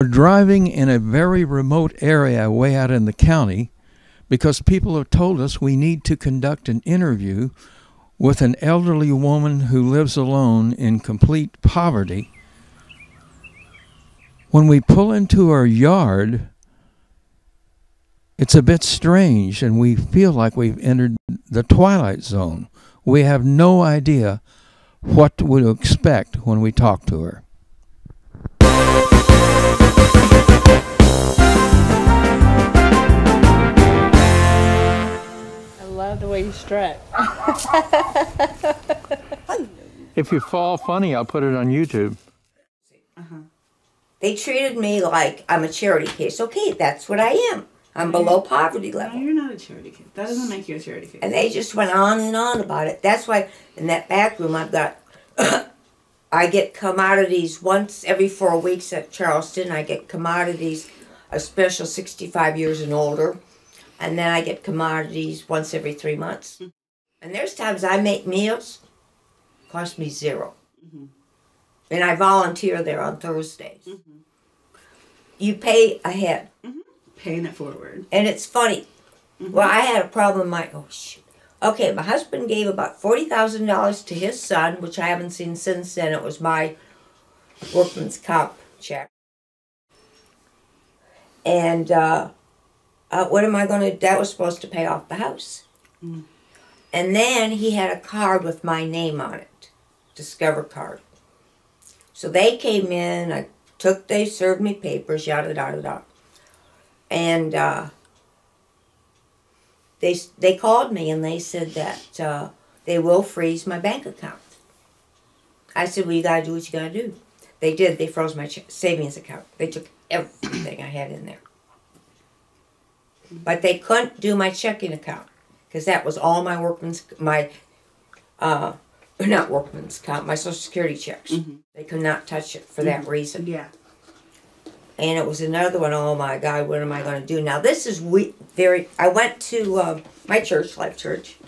We're driving in a very remote area way out in the county because people have told us we need to conduct an interview with an elderly woman who lives alone in complete poverty. When we pull into our yard, it's a bit strange and we feel like we've entered the twilight zone. We have no idea what to expect when we talk to her. I love the way you strut. If you fall funny, I'll put it on YouTube. They treated me like I'm a charity case. Okay, that's what I am. I'm below poverty level. No, you're not a charity case. That doesn't make you a charity case. And they just went on and on about it. That's why in that back room I've got, I get commodities once every 4 weeks at Charleston. I get commodities, a special 65 years and older. And then I get commodities once every 3 months. And there's times I make meals, cost me $0. And I volunteer there on Thursdays. You pay ahead. Paying it forward. And it's funny. Well, I had a problem. Okay, my husband gave about $40,000 to his son, which I haven't seen since then. It was my workman's comp check. And what am I going to, that was supposed to pay off the house. And then he had a card with my name on it, Discover card. So they came in, they served me papers, yada, yada, yada. And they called me and they said that they will freeze my bank account. I said, well, you got to do what you got to do. They did. They froze my savings account. They took everything I had in there. But they couldn't do my checking account because that was all my not workman's comp, my Social Security checks. They could not touch it for that reason. Yeah. And it was another one, oh my God, what am I going to do? Now this is I went to my church, Life Church,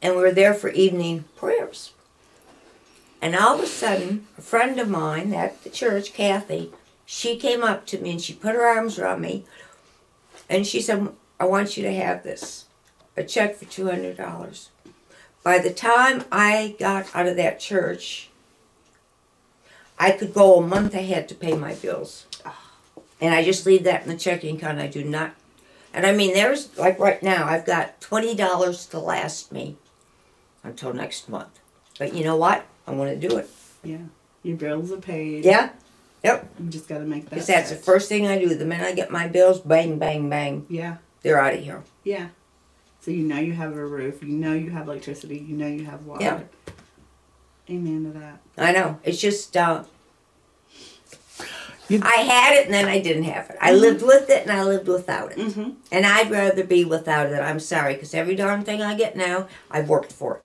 and we were there for evening prayers. And all of a sudden, a friend of mine at the church, Kathy, she came up to me and she put her arms around me and she said, I want you to have this, a check for $200. By the time I got out of that church, I could go a month ahead to pay my bills. And I just leave that in the checking account. I do not. And I mean, there's, like right now, I've got $20 to last me until next month. But you know what? I'm going to do it. Yeah. Your bills are paid. Yeah. Yep. You just got to make that. Because that's the first thing I do. The minute I get my bills, bang, bang, bang. Yeah. They're out of here. Yeah. So you know you have a roof. You know you have electricity. You know you have water. Yeah. Amen to that. I know. It's just, I had it and then I didn't have it. I lived with it and I lived without it. And I'd rather be without it. I'm sorry, because every darn thing I get now, I've worked for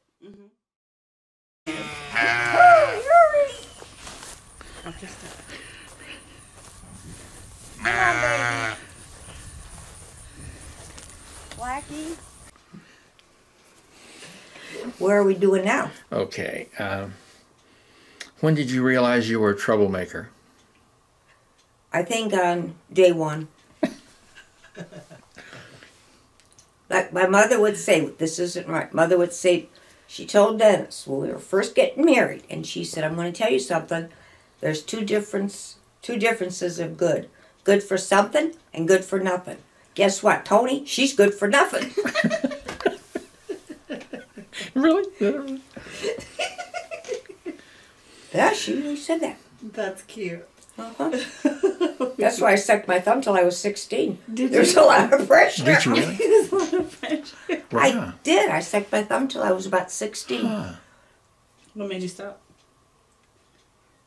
it. Blackie. Where are we doing now? Okay. When did you realize you were a troublemaker? I think on day one. Like my mother would say, this isn't right. Mother would say, she told Dennis, when we were first getting married, and she said, I'm going to tell you something. There's two differences of good. Good for something and good for nothing. Guess what, Toni? She's good for nothing. Really? Yeah, she really said that. That's cute. That's why I sucked my thumb till I was 16. There's you? a lot of pressure. Did you really? There's a lot of pressure. Wow. I did. I sucked my thumb till I was about 16. Huh. What made you stop?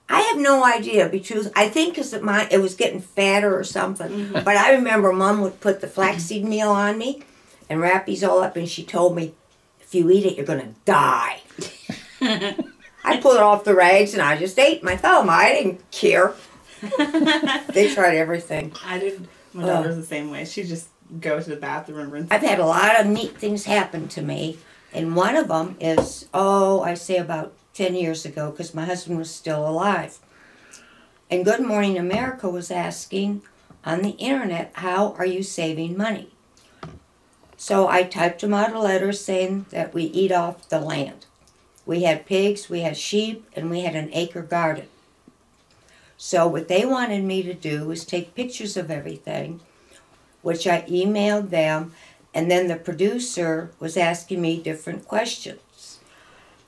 I have no idea, be truth. I think because it was getting fatter or something. But I remember Mom would put the flaxseed meal on me and wrap these all up, and she told me, if you eat it, you're going to die. I pulled it off the rags, and I just ate my thumb. I didn't care. They tried everything. I did. My daughter's the same way. She just goes to the bathroom and rinse. I've had a lot of neat things happen to me, and one of them is, I say about 10 years ago, because my husband was still alive. And Good Morning America was asking on the internet, how are you saving money? So I typed them out a letter saying that we eat off the land. We had pigs, we had sheep, and we had an acre garden. So what they wanted me to do was take pictures of everything, which I emailed them, and then the producer was asking me different questions.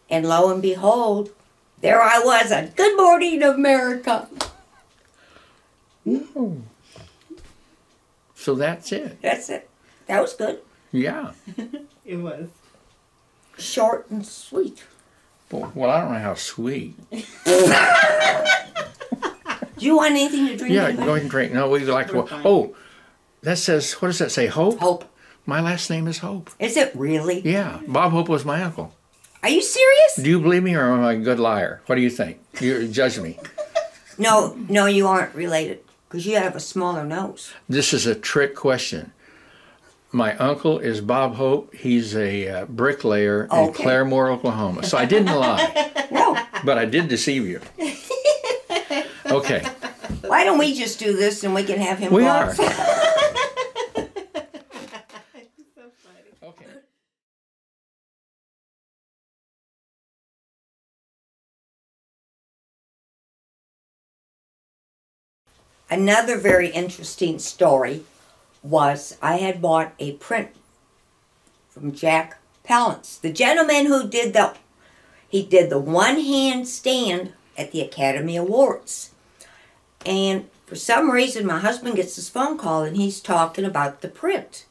And lo and behold, there I was on Good Morning America. Ooh. So that's it. That's it. That was good. Yeah. It was. Short and sweet. Well, I don't know how sweet. Do you want anything to drink? Yeah, anybody? go ahead and drink. No, we like to. We're fine. Oh, that says, what does that say? Hope? Hope. My last name is Hope. Is it really? Yeah, Bob Hope was my uncle. Are you serious? Do you believe me, or am I a good liar? What do you think? You judge me. No, you aren't related because you have a smaller nose. This is a trick question. My uncle is Bob Hope. He's a bricklayer in Okay. Claremore, Oklahoma. So I didn't lie, No. but I did deceive you. Okay. Why don't we just do this and we can have him We go are. outside? So funny. Okay. Another very interesting story was I had bought a print from Jack Palance, the gentleman who did the one-hand stand at the Academy Awards. And for some reason, my husband gets this phone call and he's talking about the print.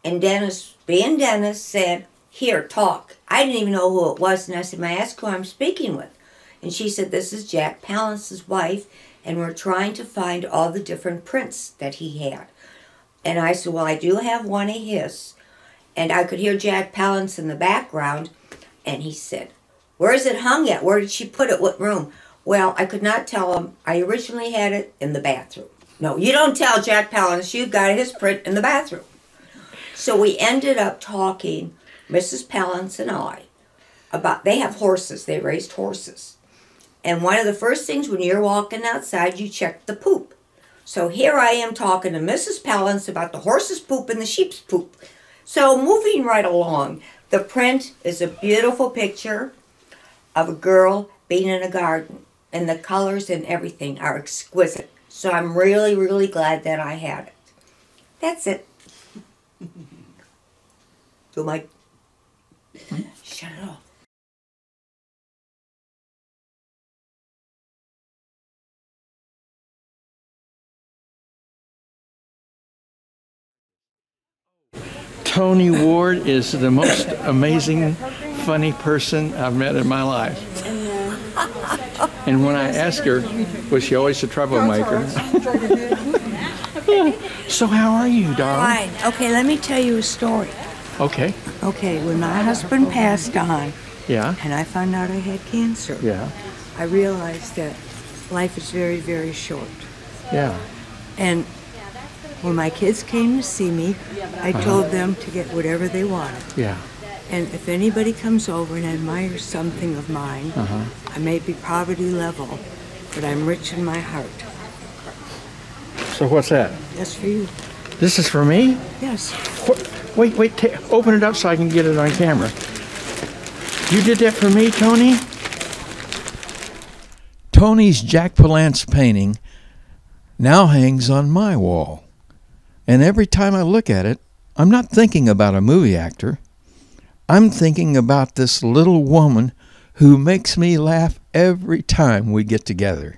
And Dennis, being Dennis, said, "Here, talk." I didn't even know who it was, and I said, "May I ask who I'm speaking with?" And she said, "This is Jack Palance's wife, and we're trying to find all the different prints that he had." And I said, "Well, I do have one of his." And I could hear Jack Palance in the background, and he said, "Where is it hung at? Where did she put it? What room?" Well, I could not tell him. I originally had it in the bathroom. No, you don't tell Jack Palance you've got his print in the bathroom. So we ended up talking, Mrs. Palance and I, about, they have horses. They raised horses. And one of the first things when you're walking outside, you check the poop. So here I am talking to Mrs. Palance about the horse's poop and the sheep's poop. So moving right along, the print is a beautiful picture of a girl being in a garden. And the colors and everything are exquisite. So I'm really, really glad that I had it. That's it. So Mike, shut it off. Toni Ward is the most amazing, funny person I've met in my life. And when I asked her, was she always a troublemaker? So how are you, darling? Fine. Okay, let me tell you a story. Okay. Okay, when my husband passed on Yeah. and I found out I had cancer, Yeah. I realized that life is very, very short. Yeah. And when my kids came to see me, I told them to get whatever they wanted. Yeah. And if anybody comes over and admires something of mine, I may be poverty level, but I'm rich in my heart. So what's that? That's for you. This is for me? Yes. Wait, open it up so I can get it on camera. You did that for me, Toni? Toni's Jack Palance painting now hangs on my wall. And every time I look at it, I'm not thinking about a movie actor. I'm thinking about this little woman who makes me laugh every time we get together.